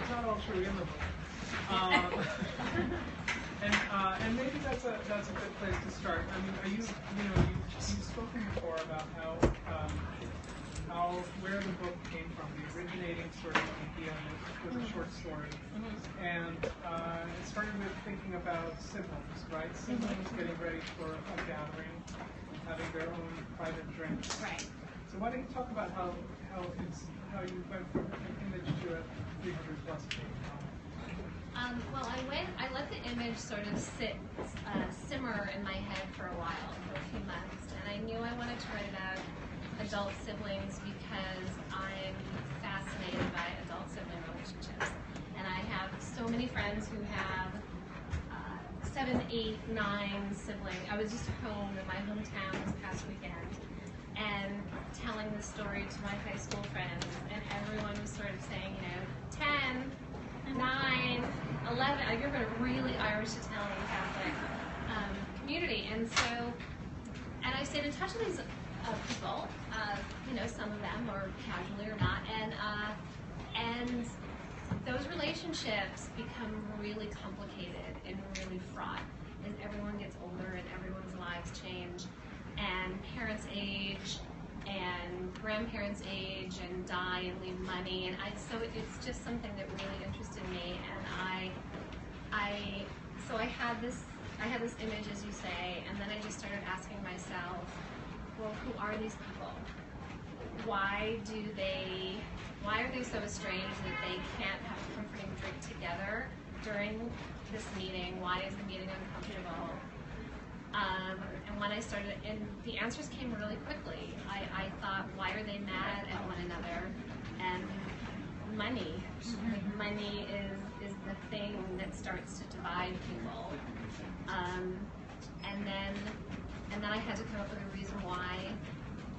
not all true in the book. And maybe that's a good place to start. I mean, you've spoken before about how where the book came from, the originating sort of idea was a short story, and it started with thinking about siblings, right? Siblings getting ready for a gathering, having their own private drinks. Right. So why don't you talk about how you went from an image to a 300+ page novel? Well, I let the image sort of simmer in my head for a while, for a few months, and I knew I wanted to write about adult siblings because I'm fascinated by adult sibling relationships. And I have so many friends who have 7, 8, 9 siblings. I was just home in my hometown this past weekend and telling the story to my high school friends, and everyone was sort of saying, 10, 9, 11. I grew up in a really Irish Italian Catholic community, and I stayed in touch with these people, some of them, or casually or not, and those relationships become really complicated and really fraught as everyone gets older and everyone's lives change, and parents age, and grandparents age and die and leave money, and so it's just something that really interested me, and I had this image, as you say, and then I just started asking myself, well, who are these people? Why are they so estranged that they can't have a comforting drink together during this meeting? Why is the meeting uncomfortable? And when I started, and the answers came really quickly. I thought, why are they mad at one another? And money. Money is the thing that starts to divide people. And then I had to come up with a reason why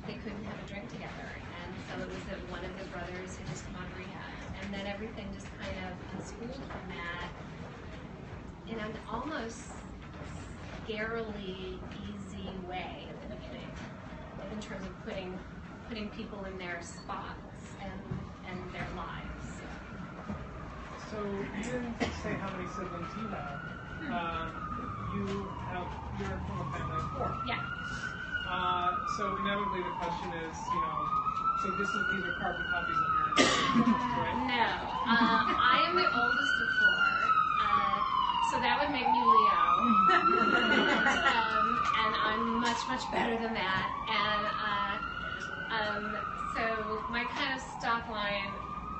they couldn't have a drink together. And so it was that one of the brothers had just come out of rehab. And then everything just kind of unspooled from that in an almost scarily easy way at the beginning, in terms of putting people in their spots and their lives. So you didn't say how many siblings you have. You're from a family of 4. Yeah. So inevitably the question is, so these are carbon copies of your siblings, right? No. I am the oldest of 4, so that would make me Leo. And I'm much, much better than that. And so my kind of stock line,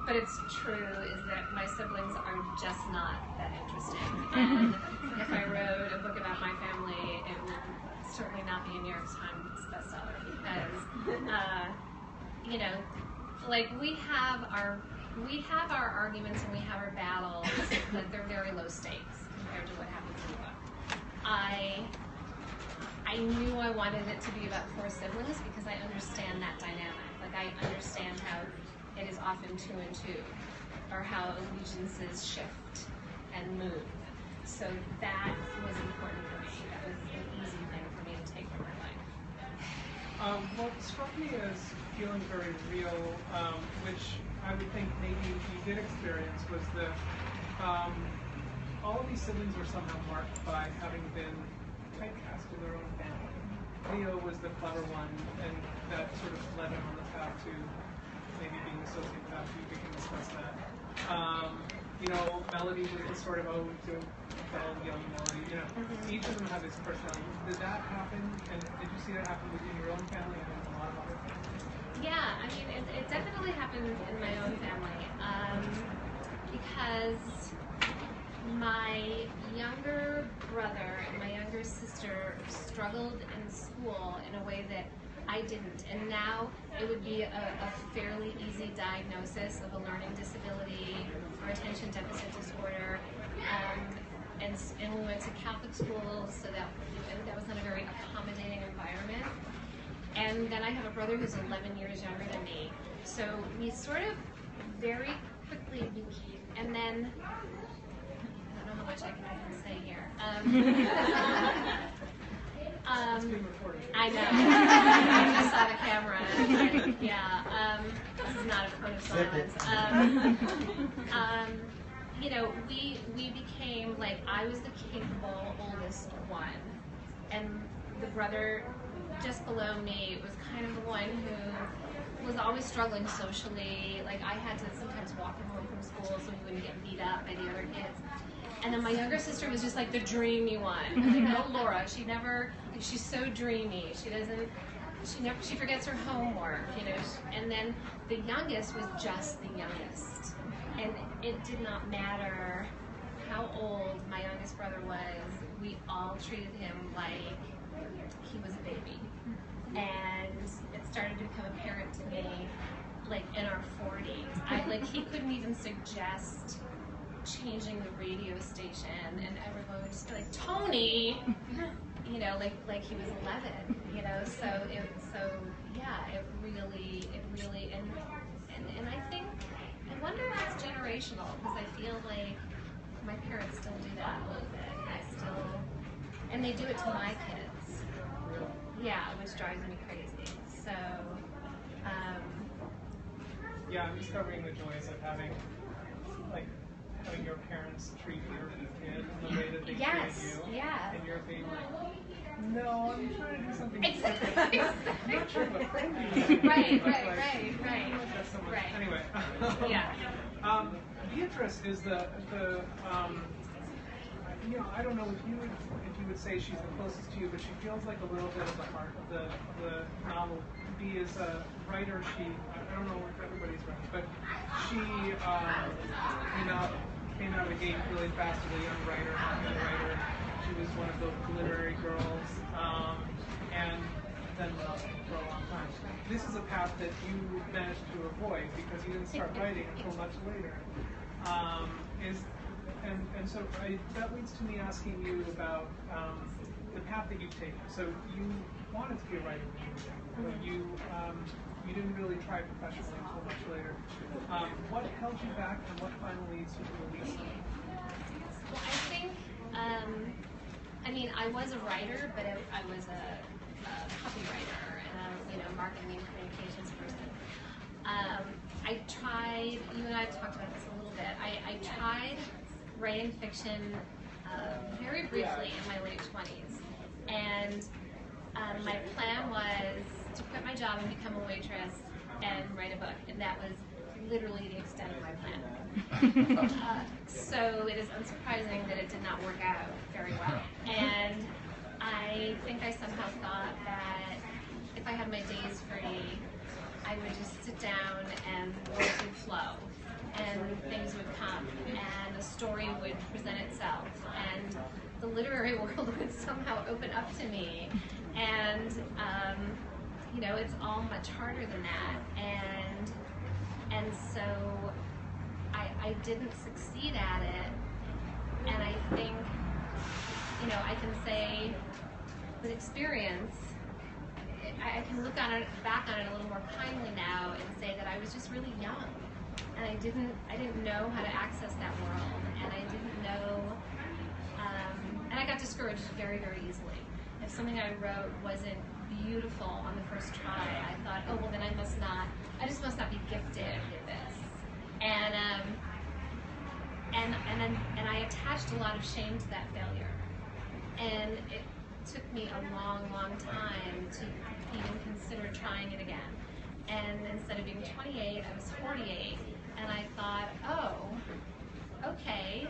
but it's true, is that my siblings are just not that interesting. And if I wrote a book about my family, it would certainly not be a New York Times bestseller because, we have our arguments and we have our battles, but they're very low stakes compared to what happens in the book. I knew I wanted it to be about 4 siblings because I understand that dynamic. I understand how it is often 2 and 2, or how allegiances shift and move. So that was important for me. That was an easy thing for me to take from my life. What struck me as feeling very real, which I would think maybe you did experience, was that all of these siblings were somehow marked by having been typecast in their own family. Leo was the clever one, and that sort of led him on the path to maybe being a sociopath. We can discuss that. Melody was sort of doing young Melody. Each of them had its personality. Did that happen? And did you see that happen within your own family and in a lot of other families? Yeah, I mean, it definitely happened in my own family because my younger brother and my younger sister struggled in school in a way that I didn't, and now it would be a fairly easy diagnosis of a learning disability or attention deficit disorder, and we went to Catholic schools, so that was not a very accommodating environment. And then I have a brother who's 11 years younger than me, so we sort of very quickly became, and then I don't know how much I can say here. It's being recorded. I know. I just saw the camera. Yeah. is not a code of silence. You know, we became, like, I was the capable oldest one, and the brother just below me was kind of the one who was always struggling socially. Like, I had to sometimes walk him home from school so he wouldn't get beat up by the other kids. And then my younger sister was just like the dreamy one. Like, no, Laura, she's so dreamy. She forgets her homework, you know. And then the youngest was just the youngest. And it did not matter how old my youngest brother was, we all treated him like he was a baby. And it started to become apparent to me, like, in our 40s. He couldn't even suggest changing the radio station, and everyone would just be like, Tony, you know, like he was 11, you know. So yeah, it really, and I think, I wonder if it's generational, because I feel like my parents still do that a little bit. And they do it to my kids. Yeah, which drives me crazy. So, yeah, I'm discovering the joys of having your parents treat your kid in the way that they treated you. Yeah. And you're being like, no, I'm trying to do something Exactly. different. I'm not sure what friend you Right. That's so much. Right. Anyway. Yeah. Beatrice is the you know, I don't know if you would say she's the closest to you, but she feels like a little bit of the heart of the novel. Bea is a writer. I don't know if everybody's right, but she came out of the gate really fast as a young writer. She was one of the literary girls, and then for a long time. This is a path that you managed to avoid because you didn't start writing until much later. And so that leads to me asking you about the path that you've taken. So you wanted to be a writer when you were young, but you didn't really try professionally until much later. What held you back, and what finally leads you to release them? Well, I think, I mean, I was a writer, but I was a copywriter and a marketing and communications person. I tried, you and I have talked about this a little bit, I tried writing fiction very briefly in my late 20s. And my plan was to quit my job and become a waitress and write a book. And that was literally the extent of my plan. So it is unsurprising that it did not work out very well. And I think I somehow thought that if I had my days free, I would just sit down and work would flow, and things would come, and a story would present itself, and the literary world would somehow open up to me. And you know, it's all much harder than that, and so I didn't succeed at it. And I think, you know, I can say with experience, I can look back on it a little more kindly now and say that I was just really young, and I didn't know how to access that world, and I didn't know, and I got discouraged very, very easily. If something I wrote wasn't beautiful on the first try, I thought, oh well, then I just must not be gifted with this, and I attached a lot of shame to that failure, and it took me a long, long time to even consider trying it again. And instead of being 28, I was 48, and I thought, oh, okay,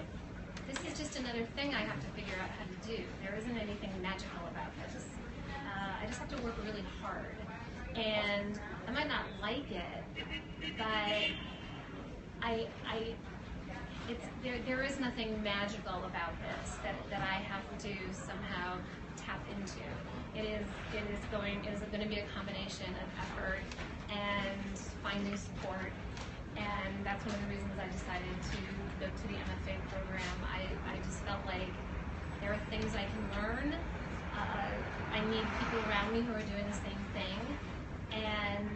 this is just another thing I have to figure out how to do. There isn't anything magical about this. I just have to work really hard. And I might not like it, but there is nothing magical about this that I have to somehow tap into. It is going to be a combination of effort and finding support, and that's one of the reasons I decided to go to the MFA program. I just felt like there are things I can learn. I need people around me who are doing the same thing, and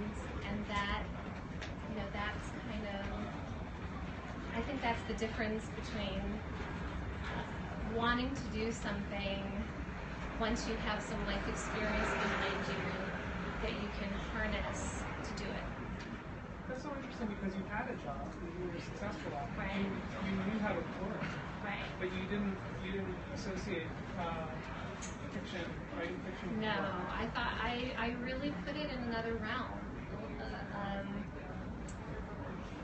that, you know, that's kind of, I think that's the difference between wanting to do something once you have some life experience behind you that you can harness to do it. That's so interesting because you had a job that you were successful at. Right. You knew how to work. Right. But you didn't associate fiction, writing fiction. No, I thought I really put it in another realm,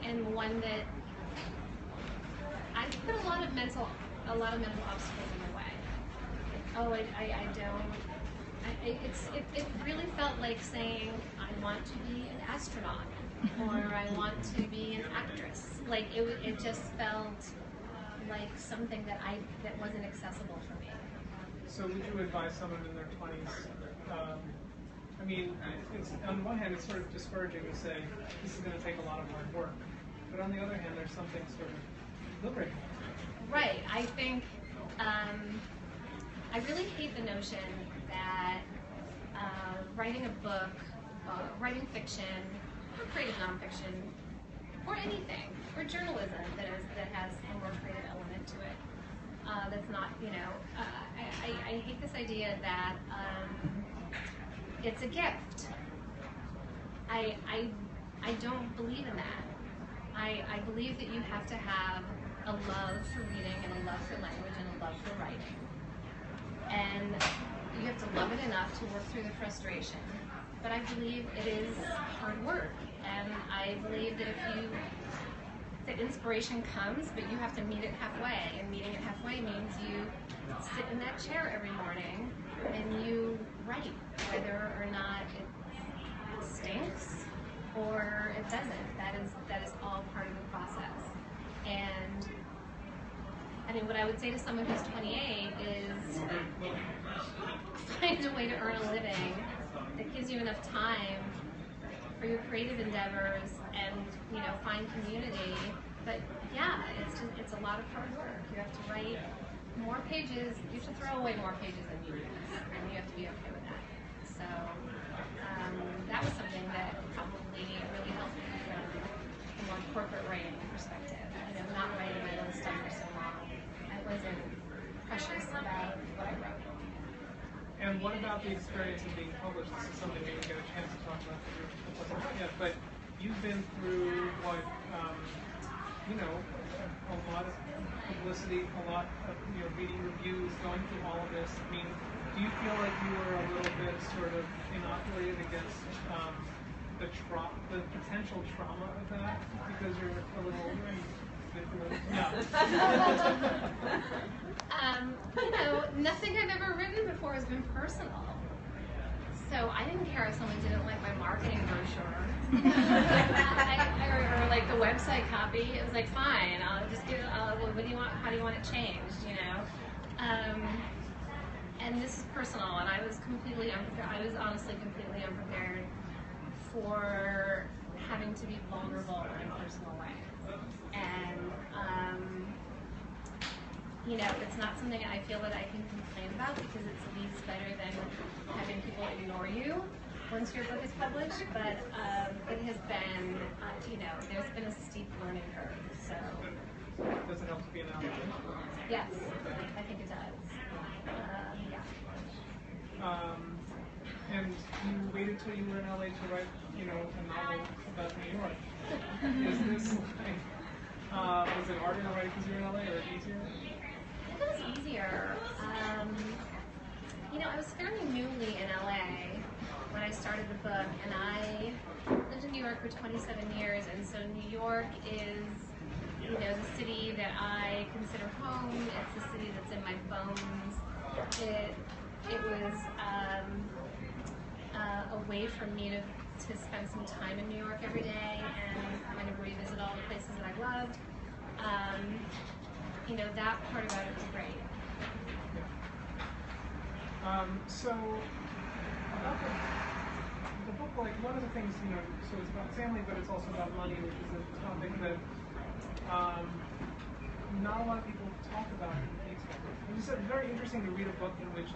and one that I put a lot of mental obstacles in the way. Oh, I don't. It really felt like saying I want to be an astronaut or I want to be an actress. Like it just felt like something that wasn't accessible for me. So would you advise someone in their 20s? I mean, it's, on one hand, it's sort of discouraging to say this is going to take a lot of hard work, but on the other hand, there's something sort of liberating. Right. I think I really hate the notion that writing a book, writing fiction, or creative nonfiction, or anything, or journalism that has a more creative element to it. That's not, I hate this idea that it's a gift. I don't believe in that. I believe that you have to have a love for reading and a love for language and a love for writing. And you have to love it enough to work through the frustration. But I believe it is hard work. And I believe that that inspiration comes, but you have to meet it halfway. And meeting it halfway means you sit in that chair every morning and you write, whether or not it stinks or it doesn't. That is all part of the process. And I mean, what I would say to someone who's 28 is find a way to earn a living that gives you enough time for your creative endeavors and, find community. But yeah, it's a lot of hard work. You have to write more pages. You have to throw away more pages than you use, and you have to be okay with that. So that was something that probably really helped me from a more corporate writing perspective. Not writing my own stuff for so long. I wasn't precious about what I wrote. And what about the experience of being published? This is something we didn't get a chance to talk about because it wasn't out yet, but you've been through what, a lot of publicity, a lot of reading reviews, going through all of this. I mean, do you feel like you were a little bit sort of inoculated against the potential trauma of that because you're a little older and nothing I've ever written before has been personal. So I didn't care if someone didn't like my marketing brochure or like the website copy. It was like, fine, I'll just give it. What do you want? How do you want it changed? And this is personal, and I was completely unprepared. I was honestly completely unprepared for having to be vulnerable in a personal way. And it's not something I feel that I can complain about because it's at least better than having people ignore you once your book is published. But it has been, there's been a steep learning curve. So does it help to be an outlet? Yes, I think it does. Yeah. And you waited till you were in LA to write, a novel about New York. Is this was it harder to write because you were in LA or easier? I think it was easier. I was fairly newly in LA when I started the book, and I lived in New York for 27 years, and so New York is, the city that I consider home. It's the city that's in my bones. It was a way for me to spend some time in New York every day and kind of revisit all the places that I loved. That part about it was great. Yeah. So about the book, like one of the things, so it's about family, but it's also about money, which is a topic that not a lot of people talk about in the newspaper. It's very interesting to read a book in which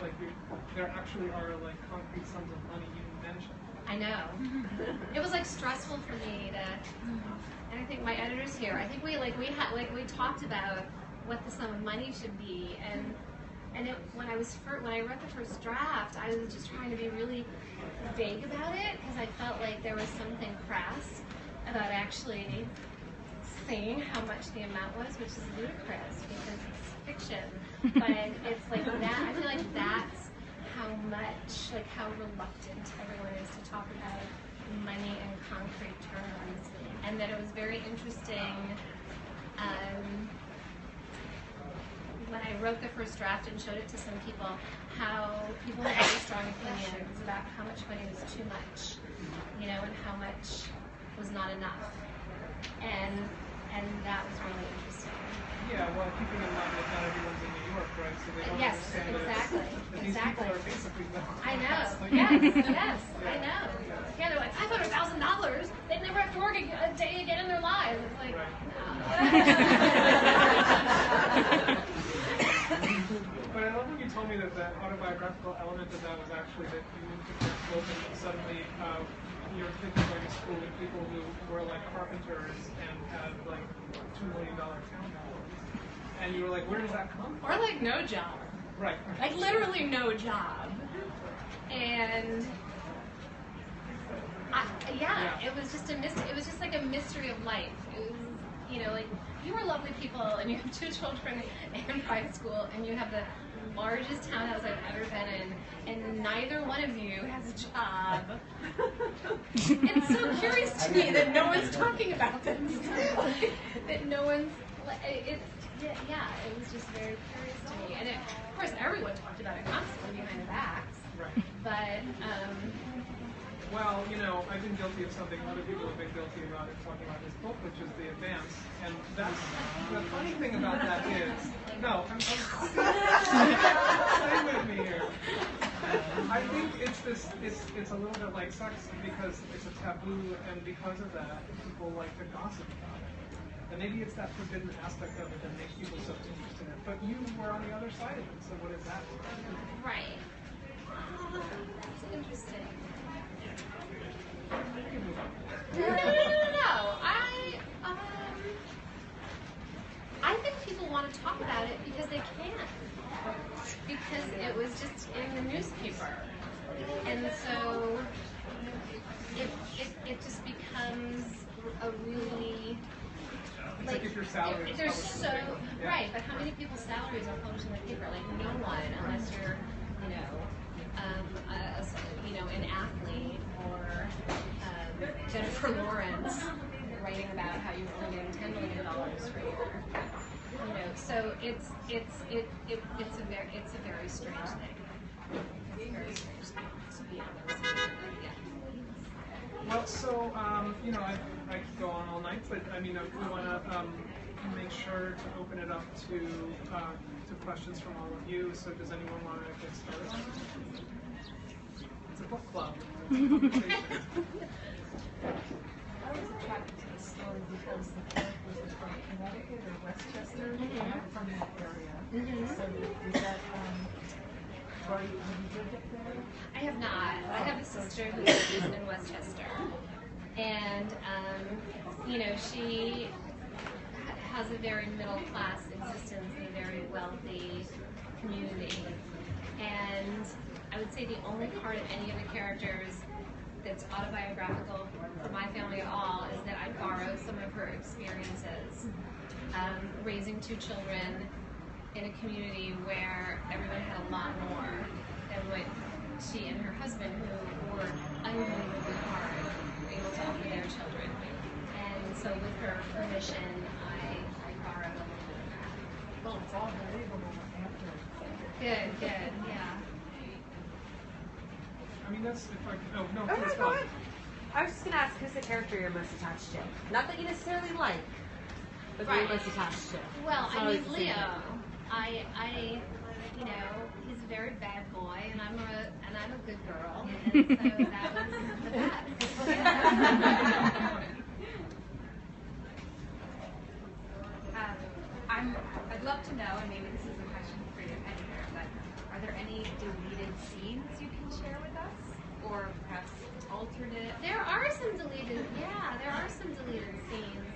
there actually are concrete sums of money even mentioned. I know. It was stressful for me to, and I think my editor's here. I think we talked about what the sum of money should be, and when I wrote the first draft, I was just trying to be really vague about it because I felt like there was something crass about actually saying how much the amount was, which is ludicrous because it's fiction. But it's like that. I feel like that's how much, like how reluctant everyone is to talk about money in concrete terms. And that it was very interesting when I wrote the first draft and showed it to some people, how people had very strong opinions about how much money was too much, you know, and how much was not enough. And that was really interesting. Yeah, well, keeping in mind that not everyone's in New York, right? So they don't Yes, understand exactly. that these people are basically I know. Like, Yes, I know. Yeah, they're like $500,000. They'd never have to work a day again in their lives. It's like, But I love when you told me that the autobiographical element of that was actually that you moved to Periscope and suddenly your kids were going to school with people who were like carpenters and had like $2 million townhouses. And you were like, where does that come from? or like no job. Right. Like literally no job. And it was just it was just like a mystery of life. It was, you know, like you are lovely people and you have 2 children in private school and you have the largest townhouse I've ever been in, and neither one of you has a job. It's so curious to me that no one's talking about this. That no one's, it was just very curious to me. And of course, everyone talked about it constantly behind their backs. Right. But, well, you know, I've been guilty of something other people have been guilty about in talking about this book, which is the advance. And that's the funny thing about that is, no, I'm stay with me here. I think it's a little bit like sex because it's a taboo, and because of that, people like to gossip about it. And maybe it's that forbidden aspect of it that makes people so interested in it. But you were on the other side of it, so what is that? right. That's interesting. No. I think people want to talk about it because they can. Because it was just in the newspaper. And so it just becomes a really it's like if your salary is there's published so in the paper. Yeah. right, but how many people's salaries are published in the paper? Like no one, unless you're, you know, an athlete or Jennifer Lawrence writing about how you were getting $10 million for a year. You know, so it's a very strange thing. It's a very strange thing to be on those. Yeah. Well, so you know, I could go on all night, but I mean, we want to make sure to open it up to questions from all of you. So, does anyone want to get started? It's a book club. I was attracted to the story because the characters are from Connecticut or Westchester, from that area. So is that, have you lived up there? I have not. I have a sister who lives in Westchester. And, you know, she has a very middle-class existence in a very wealthy community. And I would say the only part of any of the characters that's autobiographical for my family at all is that I borrow some of her experiences raising 2 children in a community where everyone had a lot more than what she and her husband, who worked unbelievably hard, were able to offer their children. And so with her permission, I borrowed a little bit of that. Well, it's all believable after. Good, yeah. I mean, that's if I no, Oh, please go ahead. I was just going to ask, who's the character you're most attached to? Not that you necessarily like, but that you're most attached to. Well, It's I always mean, the same Leo, thing. you know, he's a very bad boy, and I'm a good girl, and so that was the best. I'd love to know, and maybe this is a question for your editor, but are there any deleted scenes you can share with us? Or perhaps alternate? There are some deleted scenes.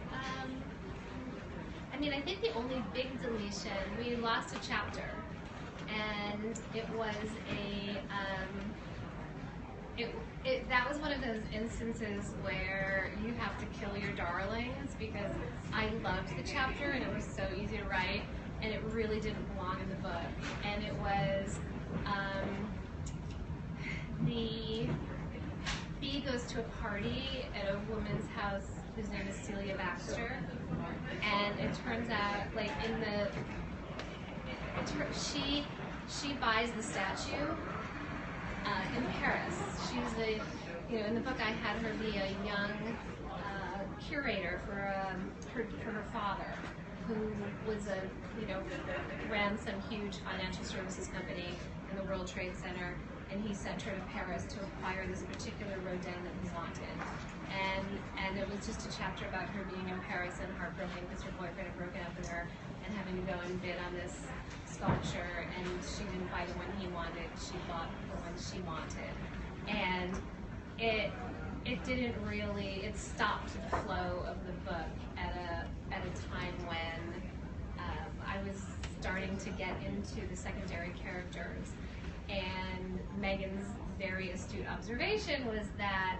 I mean, I think the only big deletion, we lost a chapter, and it was that was one of those instances where you have to kill your darlings, because I loved the chapter and it was so easy to write, and it really didn't belong in the book. And it was the bee goes to a party at a woman's house whose name is Celia Baxter, and it turns out, like, she buys the statue in Paris. She's in the book I had her be a young curator for her father, who was ran some huge financial services company in the World Trade Center, and he sent her to Paris to acquire this particular Rodin that he wanted. And it was just a chapter about her being in Paris and heartbroken because her boyfriend had broken up with her, and having to go and bid on this sculpture, and she didn't buy the one he wanted, she bought the one she wanted. And it didn't really, it stopped the flow of the book at a time when I was starting to get into the secondary characters. And Megan's very astute observation was that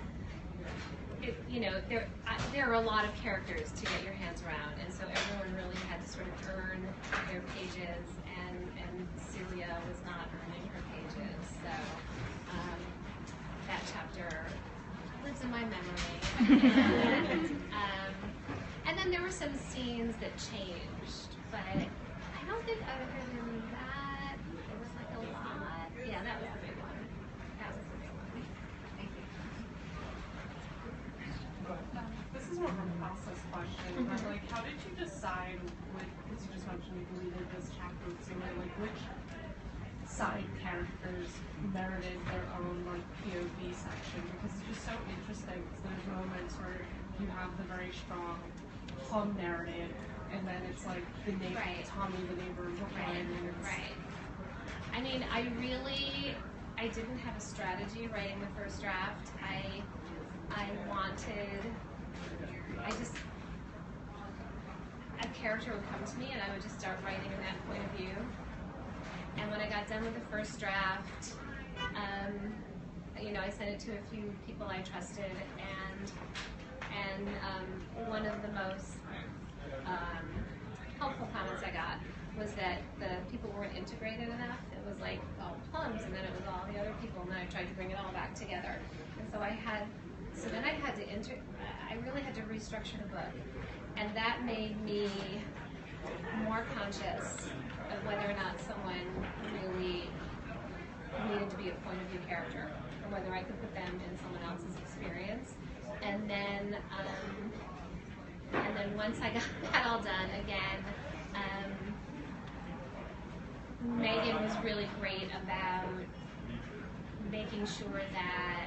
there are a lot of characters to get your hands around, and so everyone really had to sort of earn their pages, and Celia was not earning her pages. So that chapter lives in my memory. And then there were some scenes that changed, but I don't think other than that, it was like a lot. Yeah, that was the big one. Thank you. This is more of a process question, but like, how did you decide, because you just mentioned you deleted this chapter with Celia, like which side characters merited their own like POV section? Because it's just so interesting, because there's moments where you have the very strong home narrative, and then it's like the neighbor, Tommy, the neighbor of Brooklyn. Right. I mean, I didn't have a strategy writing the first draft. A character would come to me and I would just start writing in that point of view. And when I got done with the first draft, I sent it to a few people I trusted, and one of the most helpful comments I got was that the people weren't integrated enough. It was like all plums, and then it was all the other people, and then I tried to bring it all back together. And so then I really had to restructure the book, and that made me more conscious of whether or not someone really needed to be a point of view character, or whether I could put them in someone else's experience. And then once I got that all done, again, Megan was really great about making sure that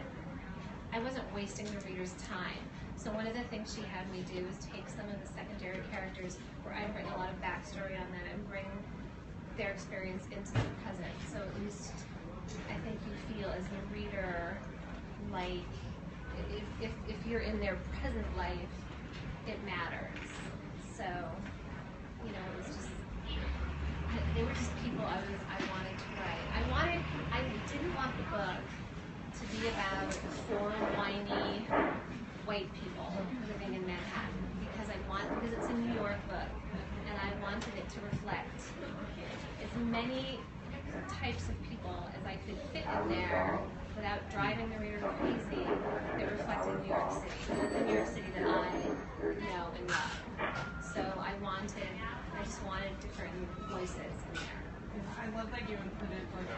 I wasn't wasting the reader's time. So one of the things she had me do is take some of the secondary characters where I've written a lot of backstory on them and bring their experience into the present. So at least I think you feel as the reader, like if you're in their present life, it matters. So, it was just, they were just people I wanted to write. I didn't want the book to be about 4 whiny white people living in Manhattan, because it's a New York book, and I wanted it to reflect as many types of people as I could fit in there without driving the reader crazy, that reflected New York City, the New York City that I know and love. So I just wanted different voices in there. I love that you included like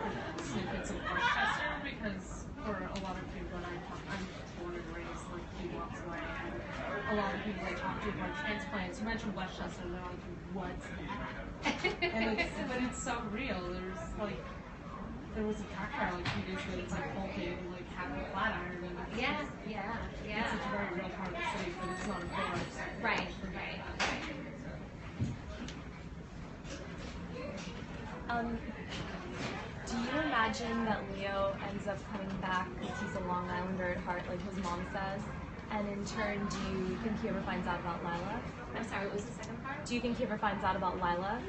snippets of Westchester, because for a lot of people that I'm born and raised like a few blocks away, and a lot of people I talk to about transplants, you mentioned Westchester, and they're like, what's that? But it's so real. There was a car like 2 days ago that's like bolted, like half a flat iron, and it's it's such a very real part of the city, but it's not enforced. Right. Do you imagine that Leo ends up coming back because he's a Long Islander at heart, like his mom says? And in turn, do you think he ever finds out about Lila? I'm sorry, what was the second part? Do you think he ever finds out about Lila?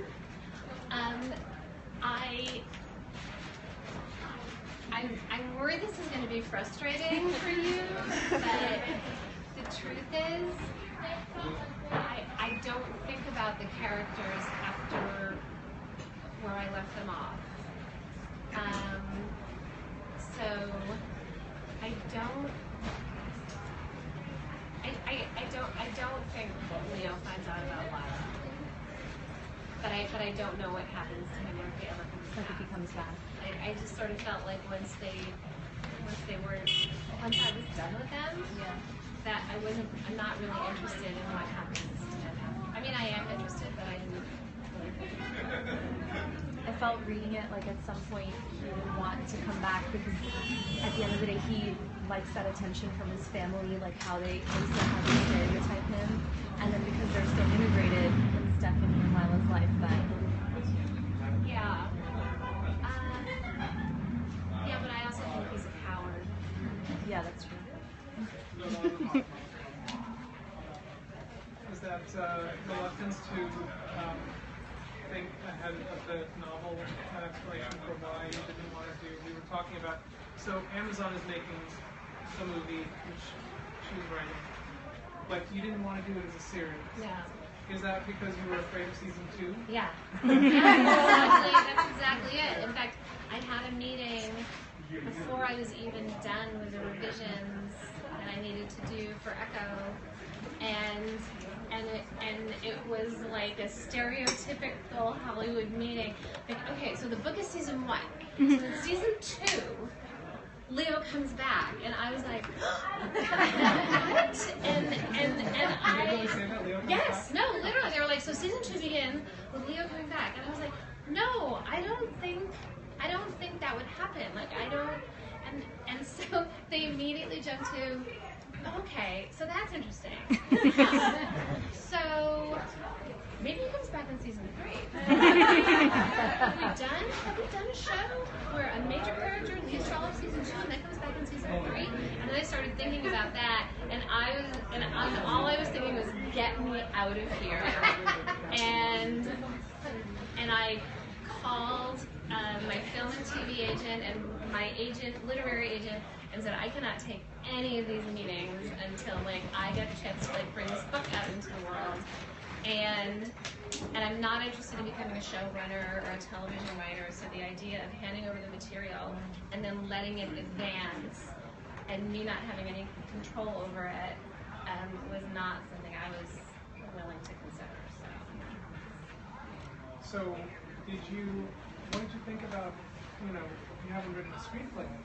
I'm worried this is going to be frustrating for you, but the truth is, I don't think about the characters after where I left them off. So I don't think Leo finds out about Lila. But I don't know what happens to him or if he ever comes back. Like if he comes back. I just sort of felt like once I was done with them, that I'm not really interested in what happens to them. I mean, I am interested, but I didn't really think about it. I felt reading it like at some point he would want to come back because at the end of the day he likes that attention from his family, like how they still have to stereotype him, and then because they're so integrated in Stephanie and Lila's life that but I also think he's a coward. yeah, that's true. Is that reluctance to think ahead of the novel an explanation for why you didn't want to do? We were talking about, so Amazon is making a movie which she was writing, but you didn't want to do it as a series. Yeah. Is that because you were afraid of season 2? Yeah. That's exactly it. In fact, I had a meeting before I was even done with the revisions that I needed to do for Echo, and it was like a stereotypical Hollywood meeting. Like, okay, so the book is season 1. So in season 2, Leo comes back, and I was like, what? And I, yes, no, literally, they were like, so season 2 begins with Leo coming back, and I was like, no, I don't think that would happen. Like, I don't, and so they immediately jumped to, okay, so that's interesting. So maybe he comes back in season 3. Have we done a show where a major character leaves all of season 2 and then comes back in season 3? And then I started thinking about that, and all I was thinking was, get me out of here. And I called my film and TV agent and my literary agent, and said, I cannot take any of these meetings until I get a chance to bring this book out into the world. And I'm not interested in becoming a showrunner or a television writer, so the idea of handing over the material and then letting it advance and me not having any control over it was not something I was willing to consider. So what did you think about, you haven't written a screenplay yet?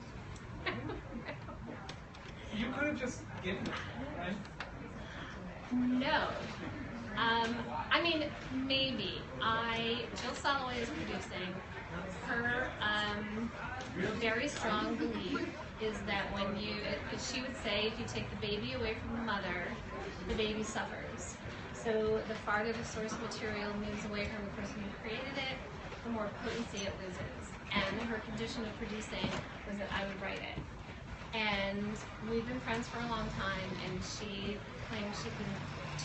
You could have just given it, right? No. I mean, maybe. Jill Soloway is producing. Her very strong belief is that she would say, if you take the baby away from the mother, the baby suffers. So the farther the source material moves away from the person who created it, the more potency it loses. And her condition of producing was that I would write it. And we've been friends for a long time, and she claims she can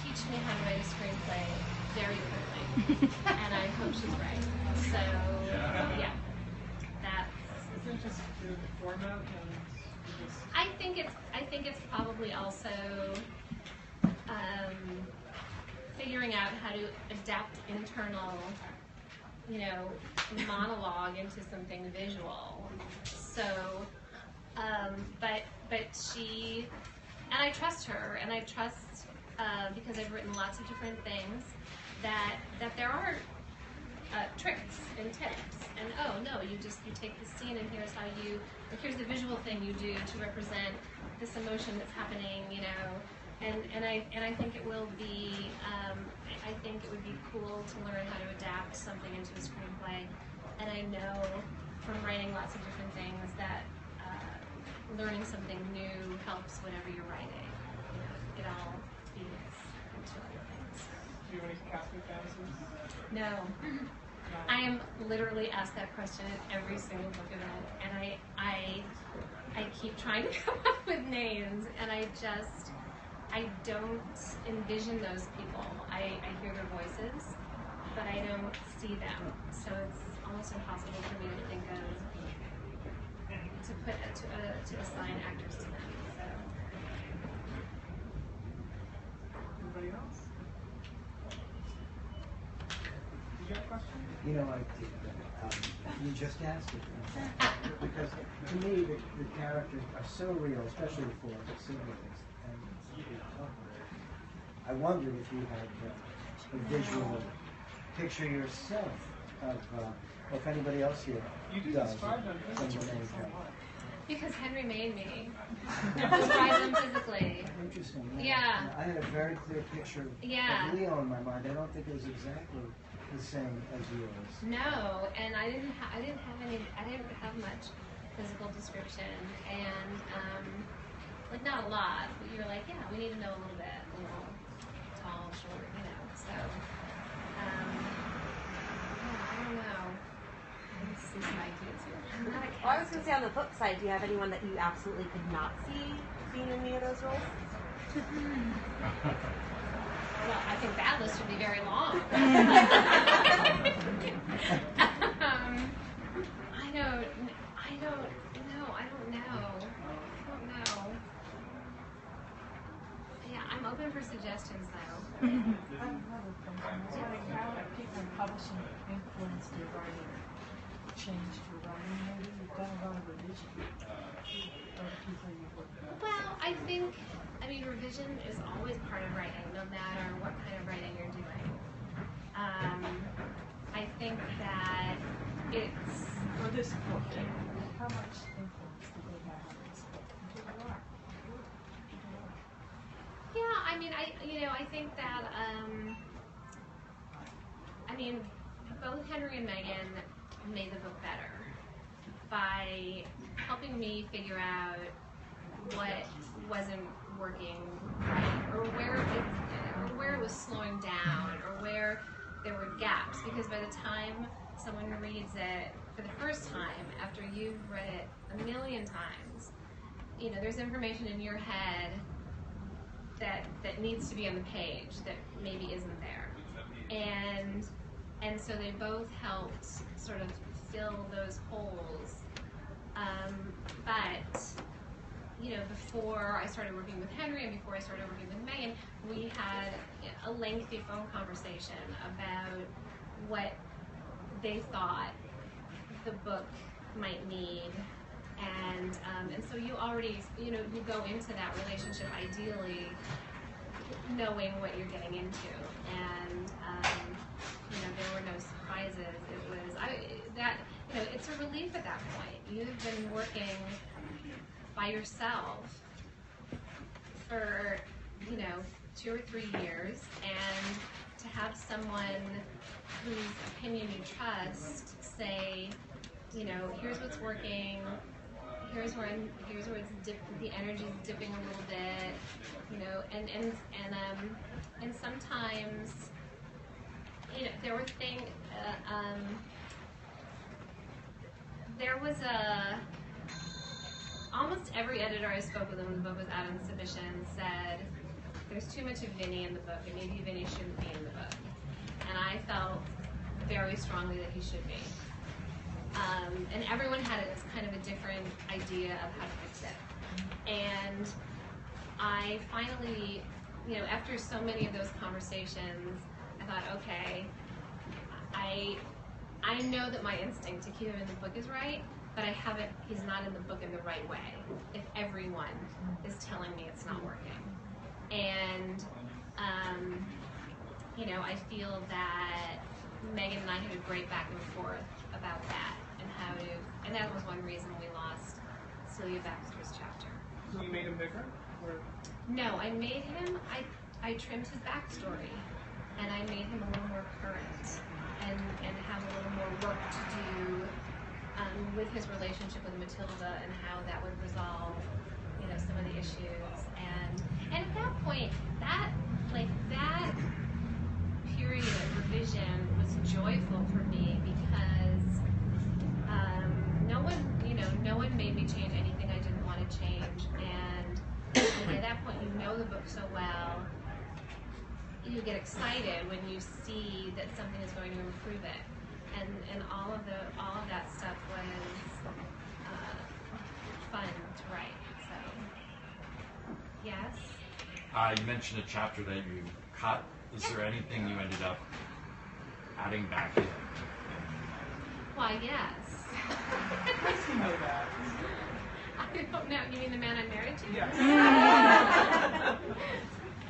teach me how to write a screenplay very quickly. And I hope she's right. So, yeah. Isn't it just the format and just... I think it's probably also figuring out how to adapt internal, monologue into something visual. So, but she, and I trust her, and I trust, because I've written lots of different things, that there are tricks and tips, and you take this scene and here's the visual thing you do to represent this emotion that's happening, and I think it will be, I think it would be cool to learn how to adapt something into a screenplay, and I know from writing lots of different things that learning something new helps whatever you're writing. It all feeds into other things. Do you have any casting fantasies? No. I am literally asked that question at every single book event, and I keep trying to come up with names, and I don't envision those people. I hear their voices, but I don't see them, so it's almost impossible for me to think of to assign actors to them. So. Anybody else? Did you have a question? You know, I did. You just asked it. Because to me, the characters are so real, especially for the siblings. And I wondered if you had a visual picture yourself of, or if anybody else here You do does. describe them from the physically main so character. much. Because Henry made me describe them physically. Interesting. Yeah. I had a very clear picture Yeah. of Leo in my mind. I don't think it was exactly the same as yours. No, and I didn't have much physical description, and like not a lot. But you're like, yeah, we need to know a little bit, a little tall, short, you know. So, yeah, I don't know. Some ideas here. Well, I was going to say on the flip side, do you have anyone that you absolutely could not see being in any of those roles? Well, I think that list would be very long. I don't know. Yeah, I'm open for suggestions though. I have another question. Like how have people in publishing influenced your writing, changed your writing? Maybe you've done a lot of revision of people you've worked with. Well, I mean, revision is always part of writing, no matter what kind of writing you're doing. I think that it's... For this book, how much influence did they have on this book? Yeah, I mean, I think that, both Henry and Megan made the book better by helping me figure out what wasn't working right, or where it was slowing down, or where there were gaps. Because by the time someone reads it for the first time, after you've read it a million times, there's information in your head that needs to be on the page that maybe isn't there, and so they both helped sort of fill those holes. But before I started working with Henry and before I started working with Megan, we had a lengthy phone conversation about what they thought the book might need. And so you already, you go into that relationship ideally knowing what you're getting into. And, there were no surprises. It was, it's a relief at that point. You've been working by yourself for, 2 or 3 years, and to have someone whose opinion you trust say, here's what's working, here's where the energy's dipping a little bit, and sometimes, there were things, there was almost every editor I spoke with when the book was out in submission said, there's too much of Vinny in the book, and maybe Vinny shouldn't be in the book. And I felt very strongly that he should be. And everyone had it as kind of a different idea of how to fix it. And I finally, after so many of those conversations, I thought, okay, I know that my instinct to keep him in the book is right, but he's not in the book in the right way if everyone is telling me it's not working. And, I feel that Megan and I had a great back and forth about that and that was one reason we lost Celia Baxter's chapter. So you made him bigger? Or? No, I made him, I trimmed his backstory, and I made him a little more current and have a little more work to do with his relationship with Matilda and how that would resolve, some of the issues. And at that point, that period of revision was joyful for me because no one made me change anything I didn't want to change. And at that point, the book so well, you get excited when you see that something is going to improve it. And all of that stuff was fun to write. So, yes. You mentioned a chapter that you cut. Is there anything you ended up adding back in? Why, yes. How does he know that? I don't know. You mean the man I'm married to? Yes.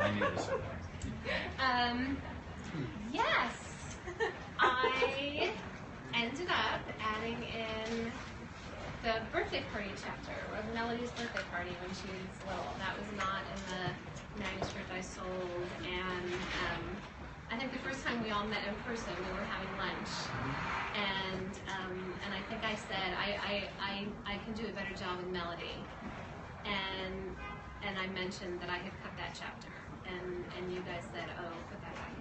I knew this one. Yes. I ended up adding in the birthday party chapter, or Melody's birthday party when she was little. That was not in the manuscript I sold, and I think the first time we all met in person, we were having lunch, and I think I said I can do a better job with Melody, and I mentioned that I had cut that chapter, and you guys said, oh, put that back in.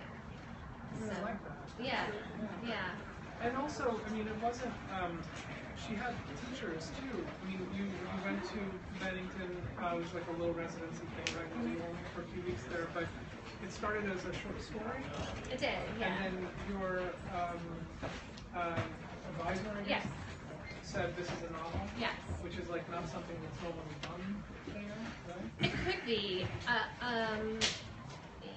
So, I like that. yeah. And also, I mean, it wasn't, she had teachers too. I mean, you went to Bennington, it was like a little residency thing, right? You were only for a few weeks there, but it started as a short story. It did, yeah. And then your advisor, I guess, said this is a novel. Yes. Which is like not something that's normally done there, right? It could be.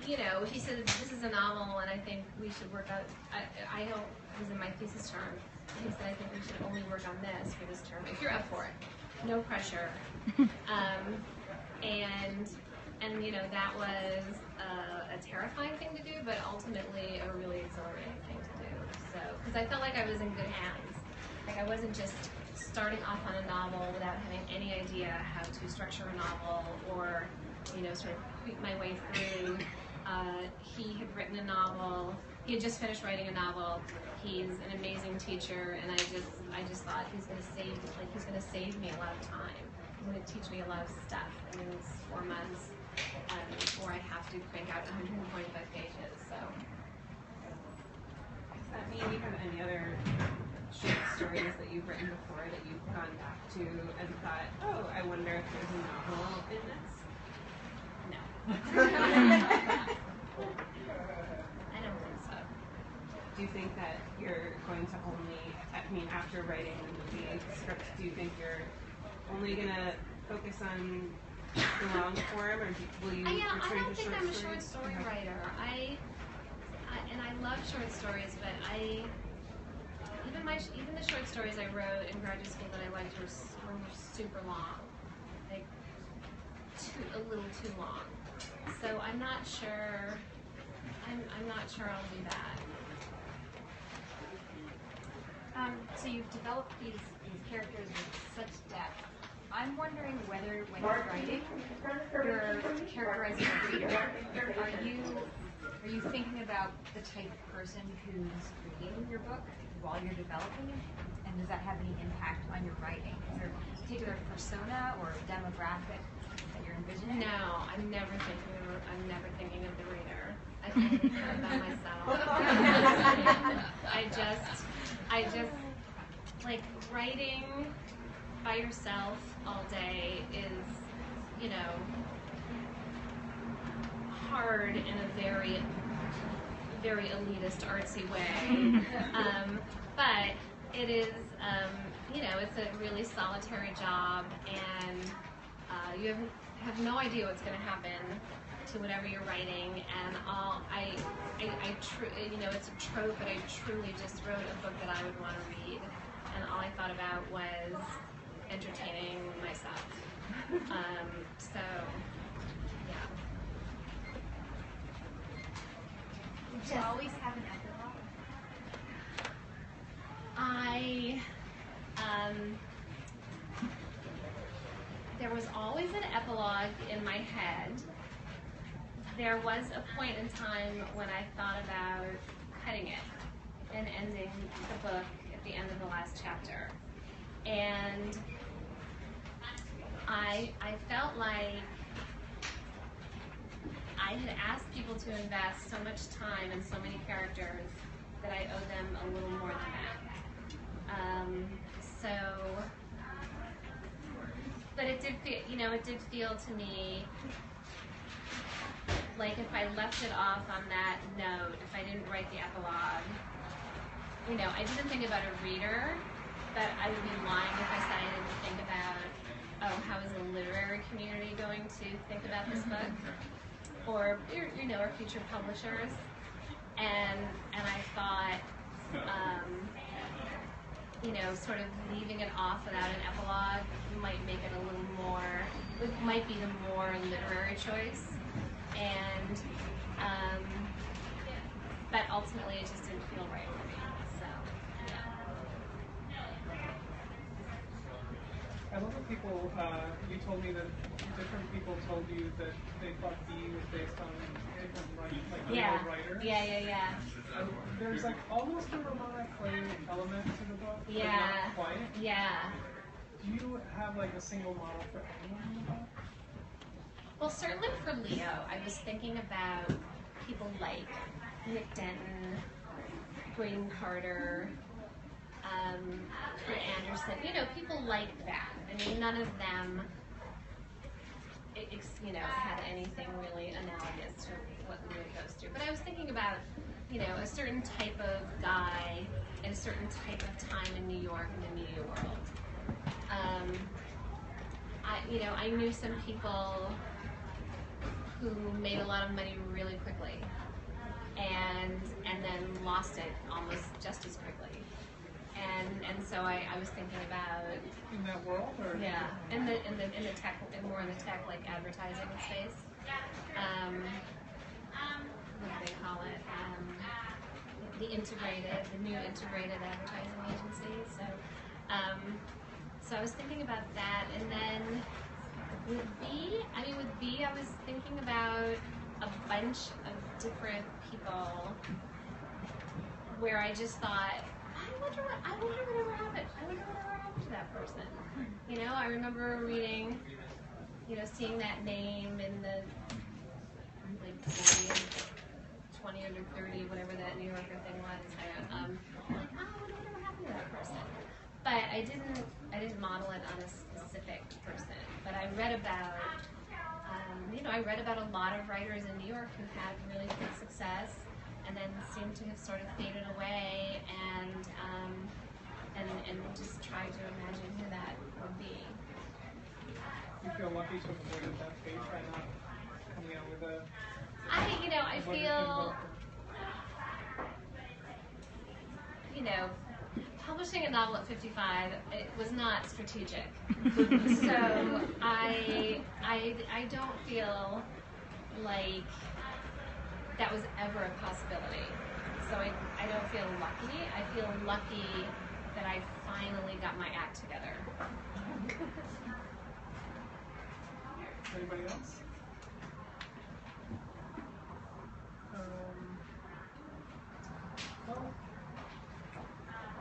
You know, he said this is a novel, and I think we should work out. I know it was in my thesis term. He said I think we should only work on this for this term. If you're up for it, no pressure. And you know that was a terrifying thing to do, but ultimately a really exhilarating thing to do. So, because I felt like I was in good hands. Like I wasn't just starting off on a novel without having any idea how to structure a novel or, you know, sort of creep my way through. He had written a novel. He had just finished writing a novel. He's an amazing teacher, and I just thought he's going to save me a lot of time. He's going to teach me a lot of stuff in these 4 months before I have to crank out 145 pages. So. Does that mean you have any other short stories that you've written before that you've gone back to and thought, oh, I wonder if there's a novel in this? No. I don't think so. Do you think that you're going to only, I mean, after writing the script, do you think you're only going to focus on the long form, or will you I don't return to think short I'm a stories? short story writer. I love short stories, but even the short stories I wrote in graduate school that I liked were super long, like a little too long. So I'm not sure. I'm not sure I'll do that. So you've developed these characters with such depth. I'm wondering whether when you're writing, you're characterizing a reader. Are you thinking about the type of person who's reading your book while you're developing it? And does that have any impact on your writing? Is there a particular persona or demographic that you're envisioning? No, I'm never thinking of the reader. I think about myself. I just like writing by yourself all day is, you know, hard in a very, very elitist, artsy way. But it is, you know, it's a really solitary job, and you have no idea what's going to happen to whatever you're writing. And you know, it's a trope, but I truly just wrote a book that I would want to read, and all I thought about was entertaining myself. So, yeah. Did you always have an epilogue? There was always an epilogue in my head. There was a point in time when I thought about cutting it and ending the book at the end of the last chapter. And I felt like I had asked people to invest so much time and so many characters that I owe them a little more than that. But it did feel, you know, it did feel to me like if I left it off on that note, if I didn't write the epilogue, you know, I didn't think about a reader, but I would be lying if I said I didn't think about oh, how is the literary community going to think about this book, or or future publishers, and I thought, sort of leaving it off without an epilogue might make it a little more, it might be the more literary choice, and but ultimately it just didn't feel right for me. So I love that people, you told me that different people told you that they thought B was based on different real writers. Yeah. And there's like almost a Ramona Clay element to the book, but not quite. Yeah. Do you have like a single model for anyone in the book? Well, certainly for Leo, I was thinking about people like Nick Denton, Graydon Carter, Kurt Anderson, people like that. I mean, none of them, had anything really analogous to what Leo goes through. But I was thinking about, a certain type of guy in a certain type of time in New York in the media world. I knew some people who made a lot of money really quickly, and then lost it almost just as quickly. And so I was thinking about in that world, or in the tech, more in the tech like advertising space. What do they call it? The new integrated advertising agency. So I was thinking about that, and then with B, I was thinking about a bunch of different people where I just thought, I wonder whatever happened. I wonder whatever happened to that person. I remember reading, seeing that name in the like 40 and 20 under 30, whatever that New Yorker thing was. I wonder whatever happened to that person. But I didn't model it on a specific person. But I read about, a lot of writers in New York who had really good success, and then seemed to have sort of faded away, and just try to imagine who that would be. You feel lucky to have avoided that fate by not coming out with a... I feel, publishing a novel at 55, it was not strategic. So I don't feel like that was ever a possibility. So I don't feel lucky. I feel lucky that I finally got my act together. Anybody else? Well,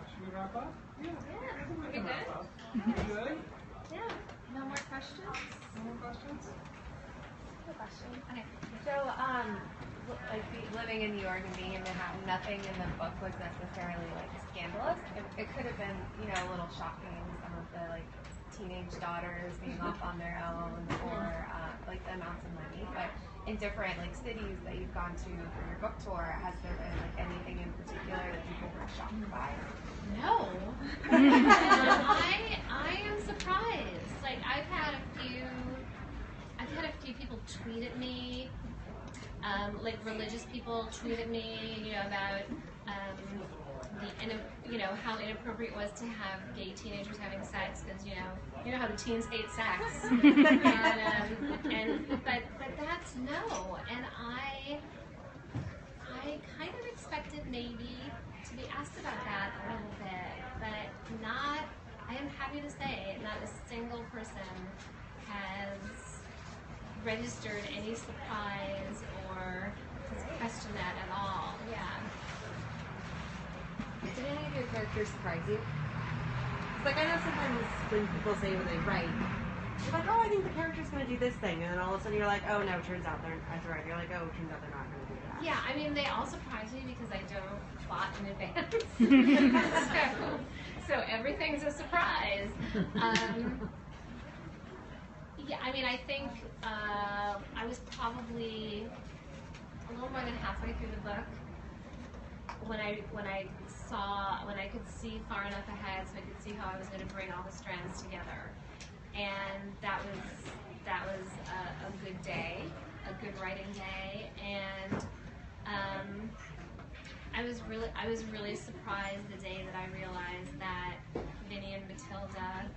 should we wrap up? Yeah. I think we can wrap up. You good? Yeah. No more questions? No more questions? Okay. So, living in New York and being in Manhattan, nothing in the book was necessarily scandalous. It could have been, a little shocking. Some of the teenage daughters being off on their own, or the amounts of money. But in different cities that you've gone to for your book tour, has there been anything in particular that people were shocked by? No. I am surprised. I've had a few people tweet at me, religious people tweet at me, about how inappropriate it was to have gay teenagers having sex, because you know how the teens hate sex, but that's no, and I kind of expected maybe to be asked about that a little bit, but not. I am happy to say not a single person has registered any surprise or has questioned that at all. Yeah. Did any of your characters surprise you? It's I know sometimes when people say when they write, you're like, oh, I think the character's going to do this thing, and then all of a sudden you're like, oh no, turns out they're, as a writer, you're like, oh, turns out they're not going to do that. Yeah, they all surprise me because I don't plot in advance. so everything's a surprise. Yeah, I think I was probably a little more than halfway through the book when I could see far enough ahead so I could see how I was going to bring all the strands together. and that was a good day, a good writing day, and I was really surprised the day that I realized that Vinny and Matilda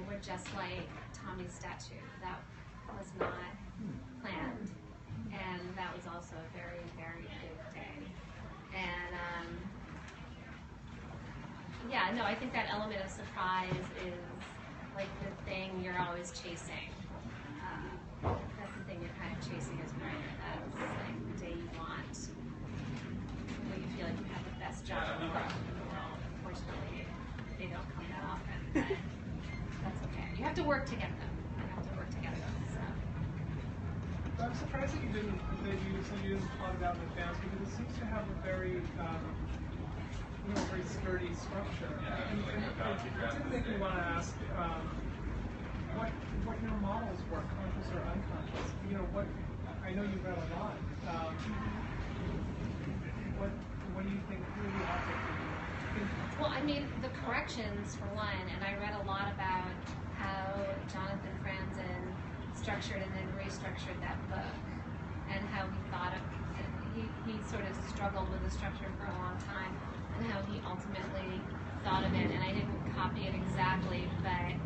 were just like Tommy's statue. That was not planned, and that was also a very, very big day. And yeah, no, I think that element of surprise is like the thing you're always chasing. That's the thing you're kind of chasing as a writer. That's like the day you want, where you feel like you have the best job in the world. Fortunately, they don't come that often, but that's okay. You have to work to get them. So. I'm surprised that you didn't plot it out in advance, because it seems to have a very very sturdy structure. And it did make me want to ask what your models were, conscious or unconscious. I know you read a lot. What do you think really happened? Well, I mean, the corrections for one, and I read a lot about how Jonathan Franzen structured and then restructured that book, and how he thought of he sort of struggled with the structure for a long time, and how he ultimately thought of it. And I didn't copy it exactly, but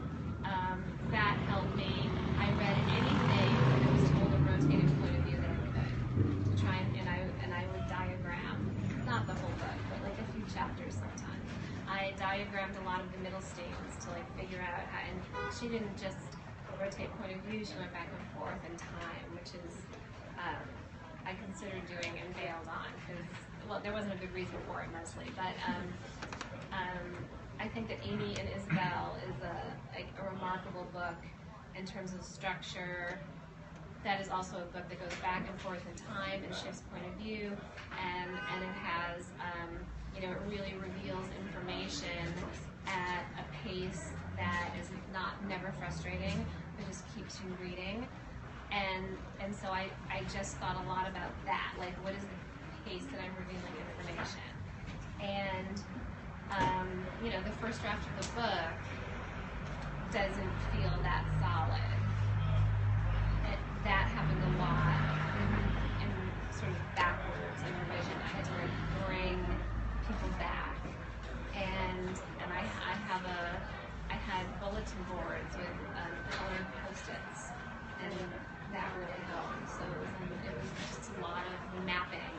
that helped me. I read anything that was told a rotating point of view that I could to try and I would diagram, not the whole book, but like a few chapters sometimes. I diagrammed a lot of the middle scenes to like figure out how, and she didn't just rotate point of view, she went back and forth in time, which is I considered doing and bailed on, because, well, there wasn't a good reason for it mostly, but I think that Amy and Isabel is a remarkable book in terms of structure. That is also a book that goes back and forth in time and shifts point of view, and it has, it really reveals information at a pace that is never frustrating, but just keeps you reading. And so I just thought a lot about that, like what is the pace that I'm revealing information. And the first draft of the book doesn't feel that solid. That happened a lot in sort of backwards in revision. I had to bring people back, and I had bulletin boards with colored Post-its, and that really helped. So it was just a lot of mapping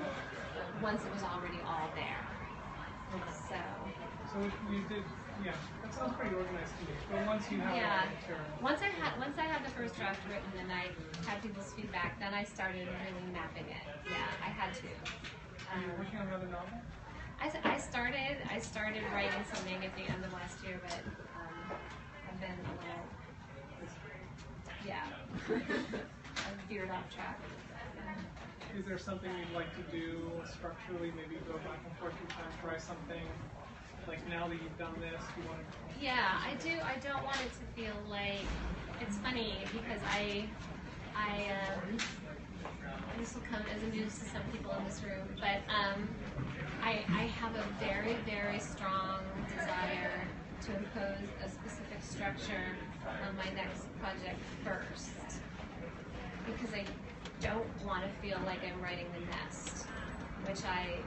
once it was already all there. So you did, yeah. That sounds pretty organized to me. But once you have once I had the first draft written and I had people's feedback, then I started really mapping it. Yeah, I had to. Are you working on another novel? I started writing something at the end of last year, but I've been a little, I've veered off track. Is there something you'd like to do structurally? Maybe go back and forth each time, try something. Like now that you've done this, you want to? Yeah, I do. I don't want it to feel like, it's funny because this will come as a news to some people in this room, but I have a very, very strong desire to impose a specific structure on my next project first, because I don't want to feel like I'm writing The Nest, which I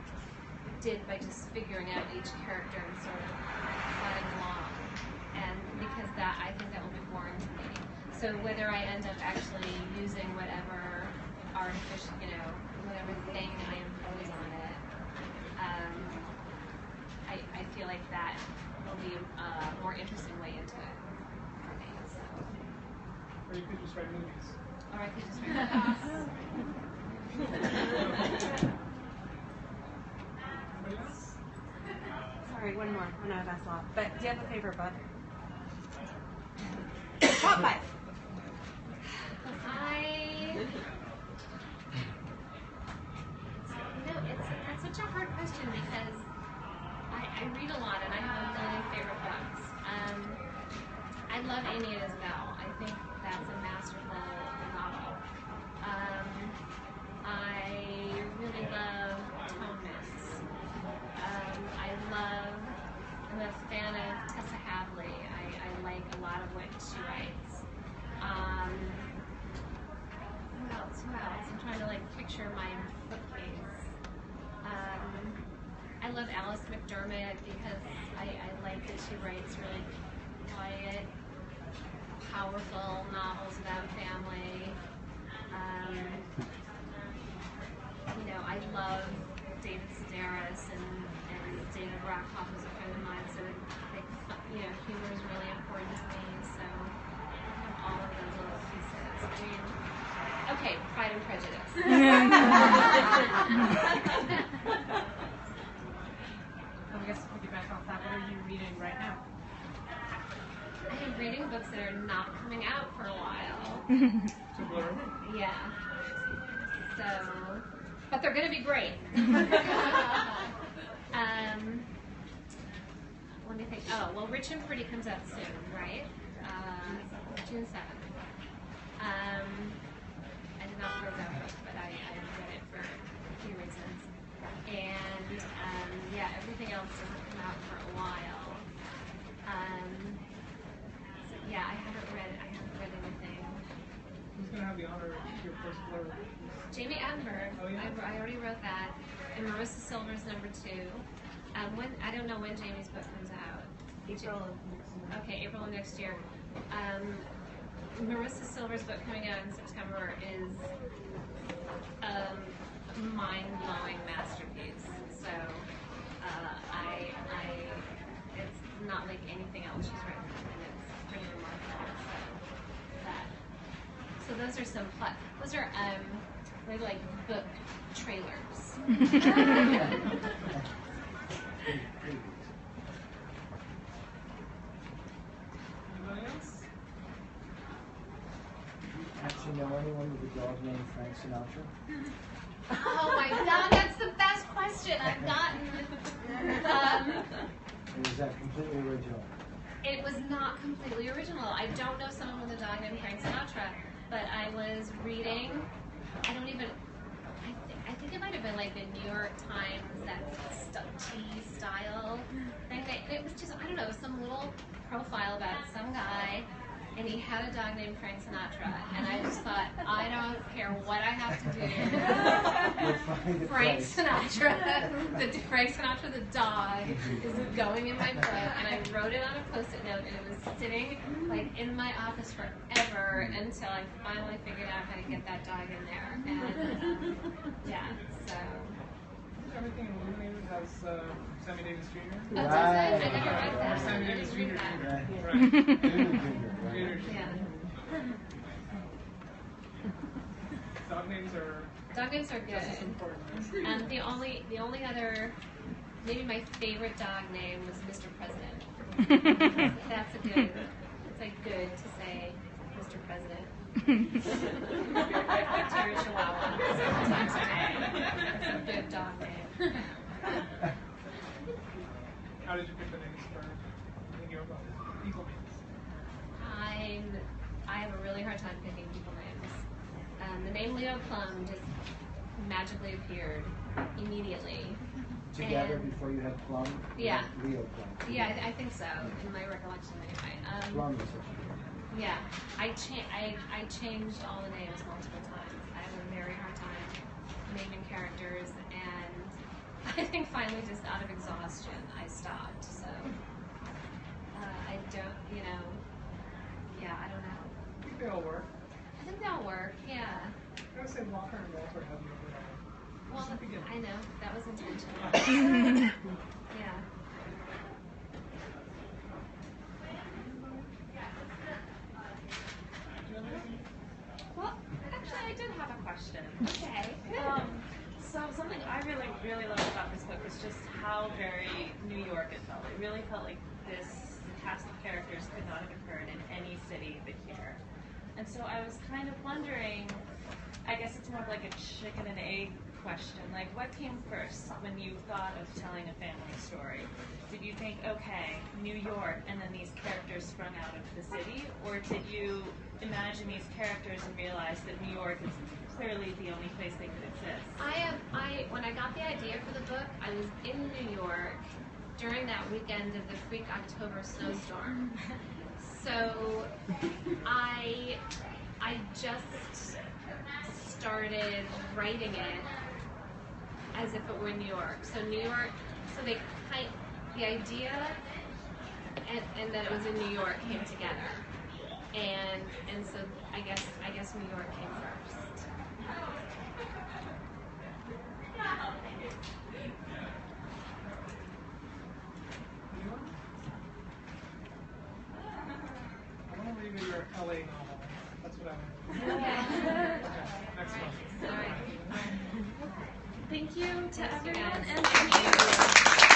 did by just figuring out each character and sort of plodding along, and because I think that will be boring to me. So whether I end up actually using whatever artificial, whatever thing I impose on it, I feel like that will be a more interesting way into it for me. So. Or you could just write movies. Or I could just write movies. Sorry, one more. I know I've asked a lot. But do you have a favorite book? Top 5. That's such a hard question because I read a lot and I have a million favorite books. I love Amy and Isabel. I think that's a masterful novel. I really love Tonus. I'm a fan of Tessa Hadley. I like a lot of what she writes. love Alice McDermott because I like that she writes really quiet, powerful novels about family. You know, I love David Sedaris and David Rakoff is a friend of mine, so like, you know, humor is really important to me. So all of those little pieces. I mean, okay, Pride and Prejudice. I guess to piggyback off that, what are you reading right now? I am reading books that are not coming out for a while. Yeah. So, but they're going to be great. Let me think. Oh, well, Rich and Pretty comes out soon, right? June 7th. I did not read that book, but I read it for a few reasons. And yeah, everything else doesn't come out for a while. So yeah, I haven't read anything. Who's going to have the honor of your first blurb? Jamie Attenberg. Oh, yeah? I already wrote that. And Marissa Silver's number 2. When I don't know when Jamie's book comes out. April of next year. Okay, April of next year. Marissa Silver's book coming out in September is a mind-blowing masterpiece. So it's not like anything else she's written, and it's pretty remarkable. So those are some those are they're like book trailers. Anybody else? Actually, know anyone with a dog named Frank Sinatra? Oh my God, that's the best question I've gotten. Or is that completely original? It was not completely original. I don't know someone with a dog named Frank Sinatra, but I was reading. I think it might have been like the New York Times, that tea style thing. It was just, I don't know, some little profile about some guy, and he had a dog named Frank Sinatra, and I just thought, I don't care what I have to do. Frank Sinatra, Frank Sinatra the dog is going in my book, and I wrote it on a Post-it note, and it was sitting like in my office forever until I finally figured out how to get that dog in there. And yeah, so. Everything Illuminated has Sammy Davis Jr. Oh, does it? I never read that. Or Sammy I Davis didn't read Jr. that. Right. Yeah. Dog names are Dog names are just as good. important. The only other, maybe my favorite dog name was Mr. President. That's a good. It's like good to say, Mr. President. Terry Chihuahua. It's a good dog name. How did you pick the names for thinking about people names? I have a really hard time picking people names. The name Leo Plum just magically appeared immediately. Together And- before you had Plum? Yeah. Leo Plum. Yeah, I think so, in my recollection anyway. Plum is such a good name. Yeah, I changed all the names multiple times. I have a very hard time naming characters, and I think finally, just out of exhaustion, I stopped. So I don't, yeah, I don't know. I think they all work. I think they'll work. Yeah. I would say Walker and Walter have no good. Well, Just the beginning. I know that was intentional. Yeah. Well, actually, I did have a question. Okay. So something I really, really loved about this book was just how very New York it felt. It really felt like this cast of characters could not have occurred in any city but here. And so I was kind of wondering, I guess it's more of like a chicken and egg question. Like, what came first when you thought of telling a family story? Did you think, okay, New York, and then these characters sprung out of the city? Or did you imagine these characters and realize that New York is clearly the only place they could exist? When I got the idea for the book, I was in New York during that weekend of the freak October snowstorm. So I just started writing it as if it were New York. So New York so the idea and that it was in New York came together, and so I guess New York came first. I want to read your LA novel. That's what I want. Okay, next one. All right. Thank you to Yes, you everyone, guys. and thank you.